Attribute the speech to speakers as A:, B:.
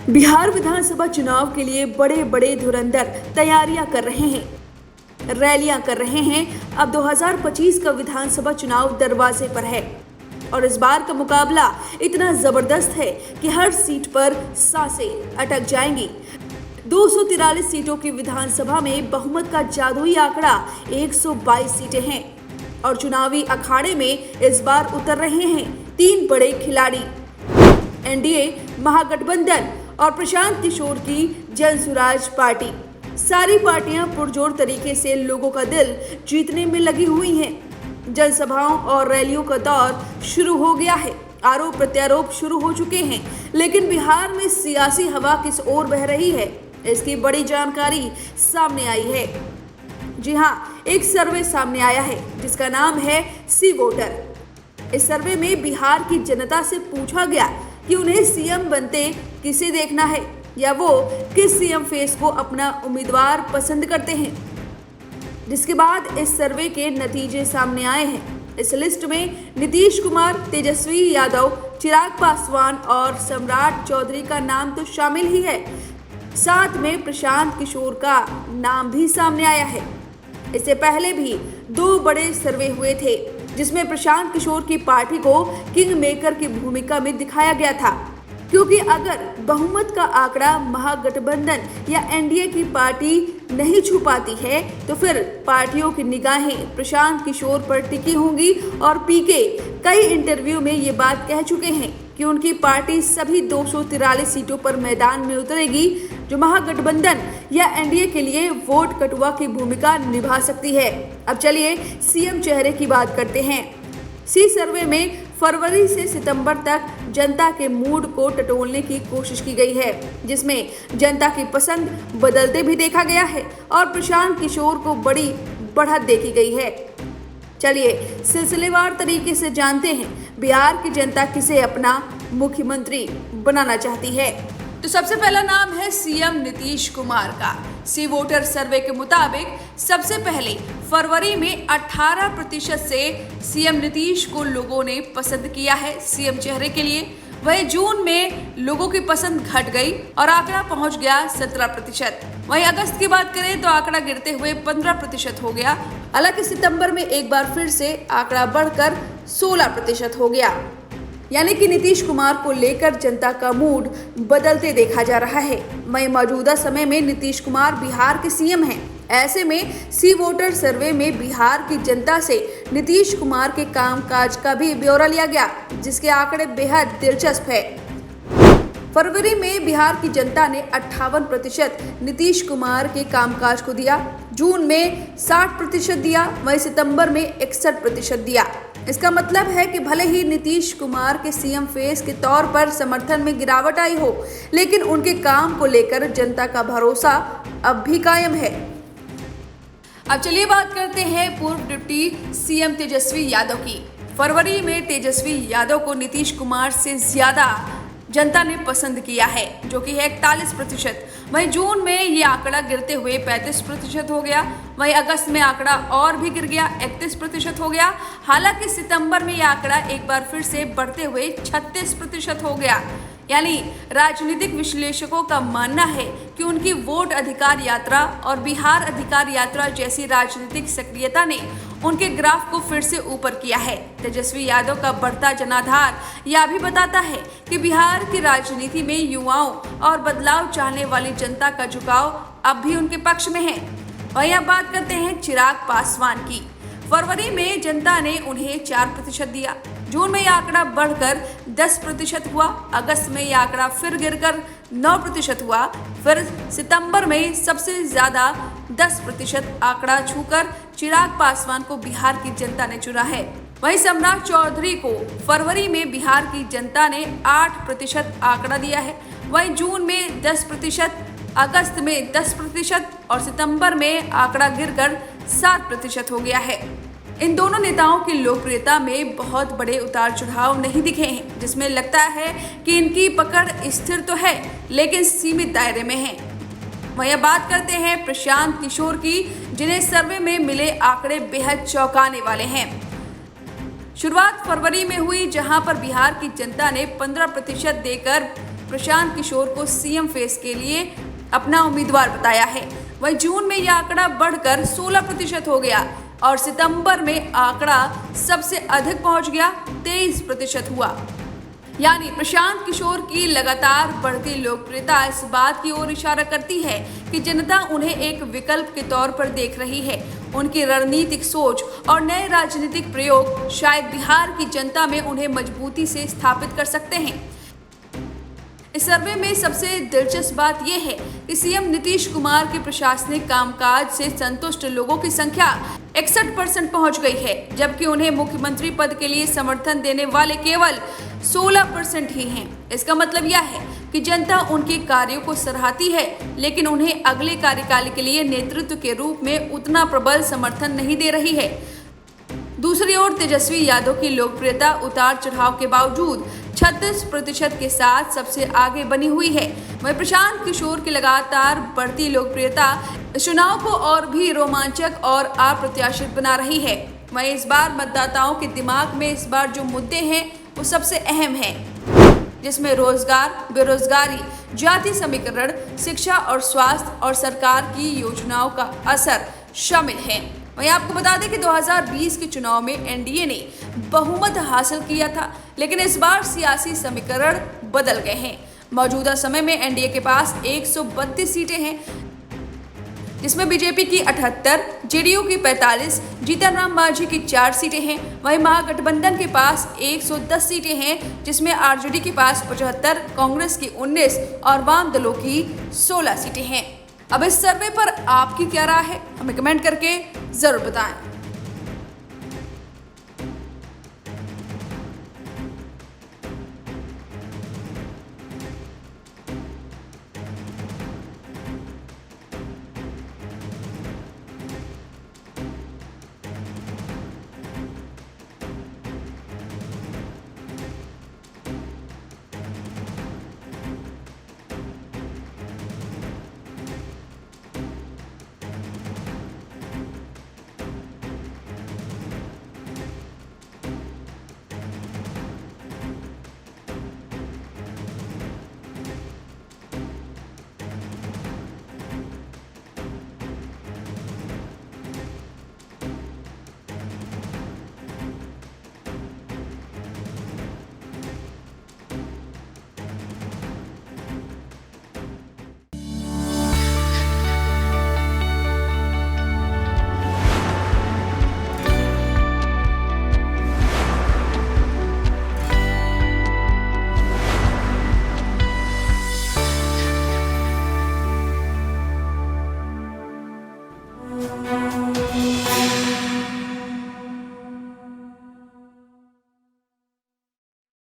A: बिहार विधानसभा चुनाव के लिए बड़े बड़े धुरंधर तैयारियां कर रहे हैं, रैलियां कर रहे हैं। अब 2025 का विधानसभा चुनाव दरवाजे पर है और इस बार का मुकाबला इतना जबरदस्त है कि हर सीट पर सांसें अटक जाएंगी। 243 सीटों की विधानसभा में बहुमत का जादुई आंकड़ा 122 सीटें हैं और चुनावी अखाड़े में इस बार उतर रहे हैं तीन बड़े खिलाड़ी, एनडीए, महागठबंधन और प्रशांत किशोर की जनसुराज पार्टी। सारी पार्टियां पुरजोर तरीके से लोगों का दिल जीतने में लगी हुई हैं। जनसभाओं और रैलियों का दौर शुरू हो गया है, आरोप प्रत्यारोप शुरू हो चुके हैं, लेकिन बिहार में सियासी हवा किस ओर बह रही है, इसकी बड़ी जानकारी सामने आई है। जी हाँ, एक सर्वे सामने आया है जिसका नाम है सी वोटर। इस सर्वे में बिहार की जनता से पूछा गया कि उन्हें सीएम बनते किसे देखना है या वो किस सीएम फेस को अपना उम्मीदवार पसंद करते हैं, जिसके बाद इस सर्वे के नतीजे सामने आए हैं। इस लिस्ट में नीतीश कुमार, तेजस्वी यादव, चिराग पासवान और सम्राट चौधरी का नाम तो शामिल ही है, साथ में प्रशांत किशोर का नाम भी सामने आया है। इससे पहले भी दो बड़े सर्वे हुए थे जिसमें प्रशांत किशोर की पार्टी को किंग मेकर की भूमिका में दिखाया गया था, क्योंकि अगर बहुमत का आंकड़ा महागठबंधन या एनडीए की पार्टी नहीं छू पाती है तो फिर पार्टियों की निगाहें प्रशांत किशोर पर टिकी होंगी। और पीके कई इंटरव्यू में ये बात कह चुके हैं कि उनकी पार्टी सभी 243 सीटों पर मैदान में उतरेगी, जो महागठबंधन या एनडीए के लिए वोट कटुआ की भूमिका निभा सकती है। अब चलिए सीएम चेहरे की बात करते हैं। सी सर्वे में फरवरी से सितंबर तक जनता के मूड को टटोलने की कोशिश की गई है, जिसमें जनता की पसंद बदलते भी देखा गया है और प्रशांत किशोर को बड़ी बढ़त देखी गई है। चलिए सिलसिलेवार तरीके से जानते हैं बिहार की जनता किसे अपना मुख्यमंत्री बनाना चाहती है। तो सबसे पहला नाम है सीएम नीतीश कुमार का। सी वोटर सर्वे के मुताबिक सबसे पहले फरवरी में 18% से सीएम नीतीश को लोगों ने पसंद किया है सीएम चेहरे के लिए। वहीं जून में लोगों की पसंद घट गई और आंकड़ा पहुंच गया 17%। वहीं अगस्त की बात करें तो आंकड़ा गिरते हुए 15% हो गया। हालांकि सितंबर में एक बार फिर से आंकड़ा बढ़कर 16% हो गया, यानी कि नीतीश कुमार को लेकर जनता का मूड बदलते देखा जा रहा है। वहीं मौजूदा समय में नीतीश कुमार बिहार के सीएम हैं। ऐसे में सी वोटर सर्वे में बिहार की जनता से नीतीश कुमार के कामकाज का भी ब्यौरा लिया गया, जिसके आंकड़े बेहद दिलचस्प है। फरवरी में बिहार की जनता ने 58% नीतीश कुमार के कामकाज को दिया, जून में 60% दिया, वहीं सितंबर में 61% दिया। इसका मतलब है कि भले ही नीतीश कुमार के सीएम फेस के तौर पर समर्थन में गिरावट आई हो, लेकिन उनके काम को लेकर जनता का भरोसा अब भी कायम है। अब चलिए बात करते हैं पूर्व डिप्टी सीएम तेजस्वी यादव की। फरवरी में तेजस्वी यादव को नीतीश कुमार से ज्यादा जनता ने पसंद किया है, जो कि है 41%। वहीं जून में ये आंकड़ा गिरते हुए 35% हो गया। वहीं अगस्त में आंकड़ा और भी गिर गया, 31% हो गया। हालांकि सितंबर में ये आंकड़ा एक बार फिर से बढ़ते हुए 36% हो गया। यानी राजनीतिक विश्लेषकों का मानना है कि उनकी वोट अधिकार यात्रा और बिहार अधिकार यात्रा जैसी राजनीतिक सक्रियता ने उनके ग्राफ को फिर से ऊपर किया है। तेजस्वी यादव का बढ़ता जनाधार यह भी बताता है कि बिहार की राजनीति में युवाओं और बदलाव चाहने वाली जनता का झुकाव अब भी उनके पक्ष में है। वहीं अब बात करते हैं चिराग पासवान की। फरवरी में जनता ने उन्हें 4% दिया, जून में यह आंकड़ा बढ़कर 10% हुआ, अगस्त में यह आंकड़ा फिर गिरकर 9% हुआ, फिर सितंबर में सबसे ज्यादा 10% आंकड़ा छूकर चिराग पासवान को बिहार की जनता ने चुना है। वहीं सम्राट चौधरी को फरवरी में बिहार की जनता ने 8% आंकड़ा दिया है। वहीं जून में 10%, अगस्त में 10% और सितंबर में आंकड़ा गिरकर 7% हो गया है। इन दोनों नेताओं की लोकप्रियता में बहुत बड़े उतार चढ़ाव नहीं दिखे हैं, जिसमें लगता है कि इनकी पकड़ स्थिर तो है लेकिन सीमित दायरे में है। वहीं बात करते हैं प्रशांत किशोर की, जिन्हें सर्वे में मिले आंकड़े बेहद चौंकाने वाले हैं। शुरुआत फरवरी में हुई, जहां पर बिहार की जनता ने 15% देकर प्रशांत किशोर को सीएम फेस के लिए अपना उम्मीदवार बताया है। वहीं जून में यह आंकड़ा बढ़कर 16% हो गया और सितंबर में आंकड़ा सबसे अधिक पहुंच गया, 23% हुआ। यानी प्रशांत किशोर की लगातार बढ़ती लोकप्रियता इस बात की ओर इशारा करती है कि जनता उन्हें एक विकल्प के तौर पर देख रही है। उनकी रणनीतिक सोच और नए राजनीतिक प्रयोग शायद बिहार की जनता में उन्हें मजबूती से स्थापित कर सकते हैं। इस सर्वे में सबसे दिलचस्प बात यह है कि सीएम नीतीश कुमार के प्रशासनिक कामकाज से संतुष्ट लोगों की संख्या 61% पहुंच गई है, जबकि उन्हें मुख्यमंत्री पद के लिए समर्थन देने वाले केवल 16% ही हैं। इसका मतलब यह है कि जनता उनके कार्यों को सराहती है, लेकिन उन्हें अगले कार्यकाल के लिए नेतृत्व के रूप में उतना प्रबल समर्थन नहीं दे रही है। दूसरी ओर तेजस्वी यादव की लोकप्रियता उतार चढ़ाव के बावजूद 36% के साथ सबसे आगे बनी हुई है। वहीं प्रशांत किशोर की लगातार बढ़ती लोकप्रियता चुनाव को और भी रोमांचक और अप्रत्याशित बना रही है। वहीं इस बार मतदाताओं के दिमाग में इस बार जो मुद्दे हैं वो सबसे अहम हैं, जिसमें रोजगार, बेरोजगारी, जाति समीकरण, शिक्षा और स्वास्थ्य और सरकार की योजनाओं का असर शामिल है। वहीं आपको बता दें कि 2020 के चुनाव में एनडीए ने बहुमत हासिल किया था, लेकिन इस बार सियासी समीकरण बदल गए हैं। मौजूदा समय में एनडीए के पास 132 सीटें हैं, जिसमें बीजेपी की 78, जेडीयू की 45, जीतन राम मांझी की 4 सीटें हैं। वहीं महागठबंधन के पास 110 सीटें हैं, जिसमें आरजेडी के पास 75, कांग्रेस की 19 और वाम दलों की 16 सीटें हैं। अब इस सर्वे पर आपकी क्या राय है, हमें कमेंट करके जरूर बताएं।